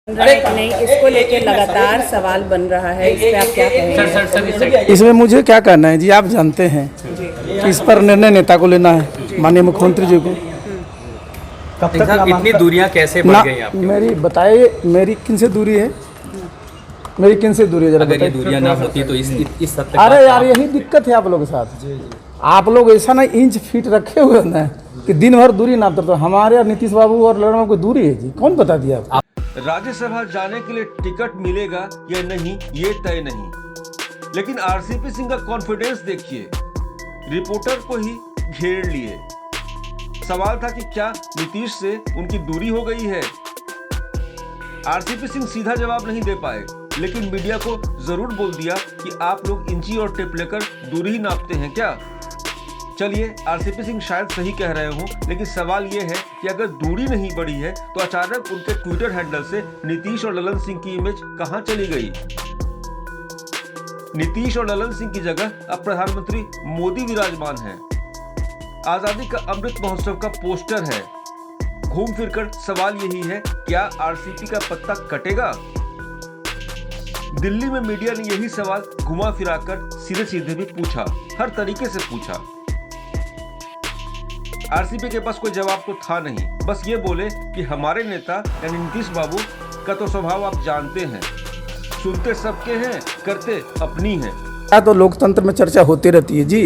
नहीं, इसको लेके लगातार सवाल बन रहा है। इस पे आप क्या कहेंगे? इसमें मुझे क्या कहना है जी, आप जानते हैं कि इस पर निर्णय नेता को लेना है, माननीय मुख्यमंत्री जी को। कब तक इतनी दूरियां कैसे बढ़ गई आपकी? मेरी बताइए, मेरी किन से दूरी है? मेरी किन से दूरी है जरा अगर ये बताइए। दूरियां ना होती तो इस हद तक अरे यार, यही दिक्कत है आप लोगों के साथ। आप लोग ऐसा ना इंच फीट रखे हुए ना कि दिन भर दूरी नापते। तो हमारे और नीतीश बाबू और लड़ने में कोई दूरी है जी? कौन बता दिया आपको? राज्यसभा जाने के लिए टिकट मिलेगा या नहीं, ये तय नहीं, लेकिन आरसीपी सिंह का कॉन्फिडेंस देखिए, रिपोर्टर को ही घेर लिए। सवाल था कि क्या नीतीश से उनकी दूरी हो गई है। आरसीपी सिंह सीधा जवाब नहीं दे पाए, लेकिन मीडिया को जरूर बोल दिया कि आप लोग इंची और टेप लेकर दूरी ही नापते हैं क्या। चलिए, आरसीपी सिंह शायद सही कह रहे हो, लेकिन सवाल यह है कि अगर दूरी नहीं बढ़ी है तो अचानक उनके ट्विटर हैंडल से नीतीश और ललन सिंह की इमेज कहां चली गई। नीतीश और ललन सिंह की जगह अब प्रधानमंत्री मोदी विराजमान हैं। आजादी का अमृत महोत्सव का पोस्टर है। घूम फिरकर सवाल यही है, क्या आरसीपी का पत्ता कटेगा? दिल्ली में मीडिया ने यही सवाल घुमा फिराकर सीधे सीधे भी पूछा, हर तरीके से पूछा। आरसीपी के पास कोई जवाब तो था नहीं, बस ये बोले कि हमारे नेता यानी नीतीश बाबू का तो स्वभाव आप जानते हैं, सुनते सबके हैं, करते अपनी हैं। तो लोकतंत्र में चर्चा होती रहती है जी,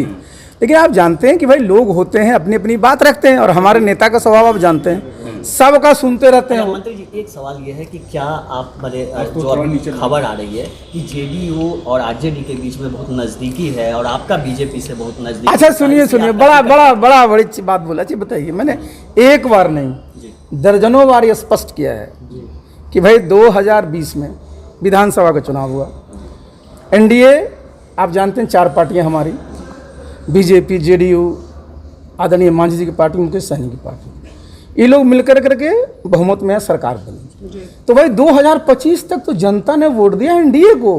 लेकिन आप जानते हैं कि भाई लोग होते हैं, अपनी अपनी बात रखते हैं, और हमारे नेता का स्वभाव आप जानते हैं, सबका सुनते रहते हैं। मंत्री जी, एक सवाल यह है कि क्या आप जो अभी खबर आ रही है कि जेडीयू और आरजेडी के बीच में बहुत नजदीकी है और आपका बीजेपी से बहुत नजदीकी। अच्छा सुनिए, बड़ी बात बोला जी। बताइए, मैंने एक बार नहीं दर्जनों बार ये स्पष्ट किया है कि भाई 2020 में विधानसभा का चुनाव हुआ। एनडीए आप जानते हैं 4 पार्टियां हमारी, बीजेपी, जेडीयू, आदरणीय मांझी जी की पार्टी, मुकेश सहनी की पार्टी, ये लोग मिलकर करके बहुमत में सरकार बनी। तो भाई 2025 तक तो जनता ने वोट दिया एनडीए को।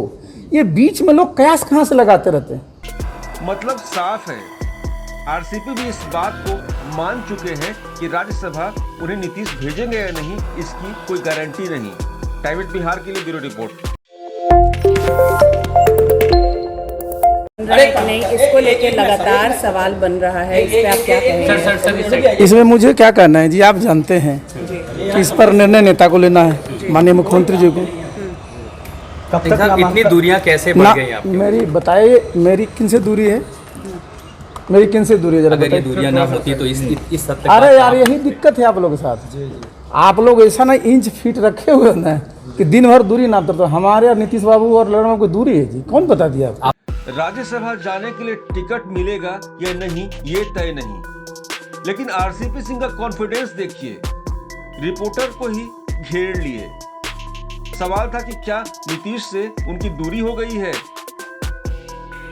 ये बीच में लोग कयास कहां से लगाते रहते हैं? मतलब साफ है, आरसीपी भी इस बात को मान चुके हैं कि राज्यसभा उन्हें नीतीश भेजेंगे या नहीं, इसकी कोई गारंटी नहीं। टाइम एट बिहार के लिए ब्यूरो रिपोर्ट। नहीं, इसको लेके लगातार सवाल बन रहा है। इस पे आप क्या कहेंगे? इसमें मुझे क्या कहना है जी, आप जानते हैं कि इस पर निर्णय नेता को लेना है, माननीय मुख्यमंत्री जी को। कब तक इतनी दूरियां कैसे बढ़ गई आपकी? मेरी बताइए, मेरी किन से दूरी है? मेरी किन से दूरी है जरा अगर ये बताइए। दूरियां ना होती तो इस हद तक अरे यार, यही दिक्कत है आप लोगों के साथ। आप लोग ऐसा ना इंच फीट रखे हुए ना कि दिन भर दूरी नापते। तो हमारे और नीतीश बाबू और लड़ने में कोई दूरी है जी? कौन बता दिया आपको? राज्यसभा जाने के लिए टिकट मिलेगा या नहीं, ये तय नहीं, लेकिन आरसीपी सिंह का कॉन्फिडेंस देखिए, रिपोर्टर को ही घेर लिए। सवाल था कि क्या नीतीश से उनकी दूरी हो गई है।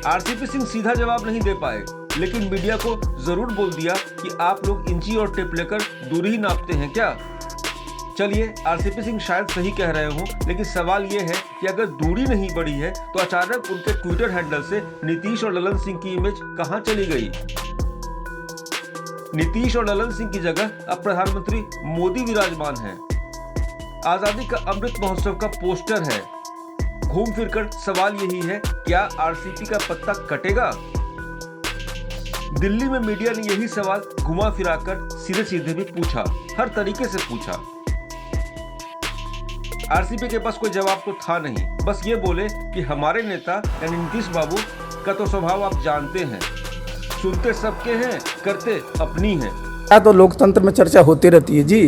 आरसीपी सिंह सीधा जवाब नहीं दे पाए, लेकिन मीडिया को जरूर बोल दिया कि आप लोग इंची और टेप लेकर दूरी ही नापते हैं क्या। चलिए, आरसीपी सिंह शायद सही कह रहे हो, लेकिन सवाल यह है कि अगर दूरी नहीं बढ़ी है तो अचानक उनके ट्विटर हैंडल से नीतीश और ललन सिंह की इमेज कहां चली गई। नीतीश और ललन सिंह की जगह अब प्रधानमंत्री मोदी विराजमान हैं। आजादी का अमृत महोत्सव का पोस्टर है। घूम फिरकर सवाल यही है, क्या आरसीपी का पत्ता कटेगा? दिल्ली में मीडिया ने यही सवाल घुमा फिराकर सीधे सीधे भी पूछा, हर तरीके से पूछा। आरसीपी के पास कोई जवाब तो था नहीं, बस ये बोले कि हमारे नेता यानी नीतीश बाबू का तो स्वभाव आप जानते हैं, सुनते सबके हैं, करते अपनी हैं। तो लोकतंत्र में चर्चा होती रहती है जी,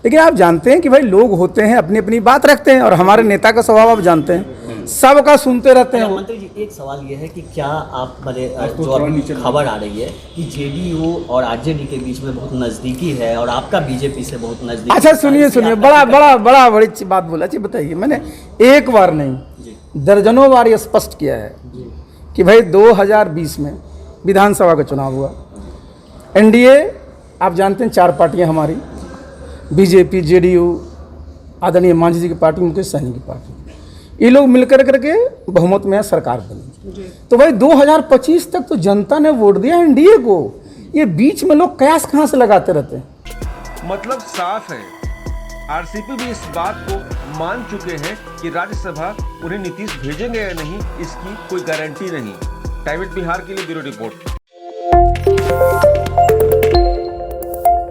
लेकिन आप जानते हैं कि भाई लोग होते हैं, अपनी अपनी बात रखते हैं, और हमारे नेता का स्वभाव आप जानते हैं, सबका सुनते रहते हैं। मंत्री जी, एक सवाल यह है कि क्या आप जो अभी खबर आ रही है कि जेडीयू और आरजेडी के बीच में बहुत नजदीकी है और आपका बीजेपी से बहुत नजदीकी। अच्छा सुनिए, बड़ी बात बोला जी। बताइए, मैंने एक बार नहीं दर्जनों बार ये स्पष्ट किया है कि भाई 2020 में विधानसभा का चुनाव हुआ। एनडीए आप जानते हैं 4 पार्टियां हमारी, बीजेपी, जेडीयू, आदरणीय मांझी जी की पार्टी, मुकेश सहनी की पार्टी, ये लोग मिलकर करके बहुमत में सरकार बनी। तो भाई 2025 तक तो जनता ने वोट दिया एनडीए को। ये बीच में लोग कयास कहां से लगाते रहते हैं? मतलब साफ है, आरसीपी भी इस बात को मान चुके हैं कि राज्यसभा उन्हें नीतीश भेजेंगे या नहीं, इसकी कोई गारंटी नहीं। टाइम एट बिहार के लिए ब्यूरो रिपोर्ट।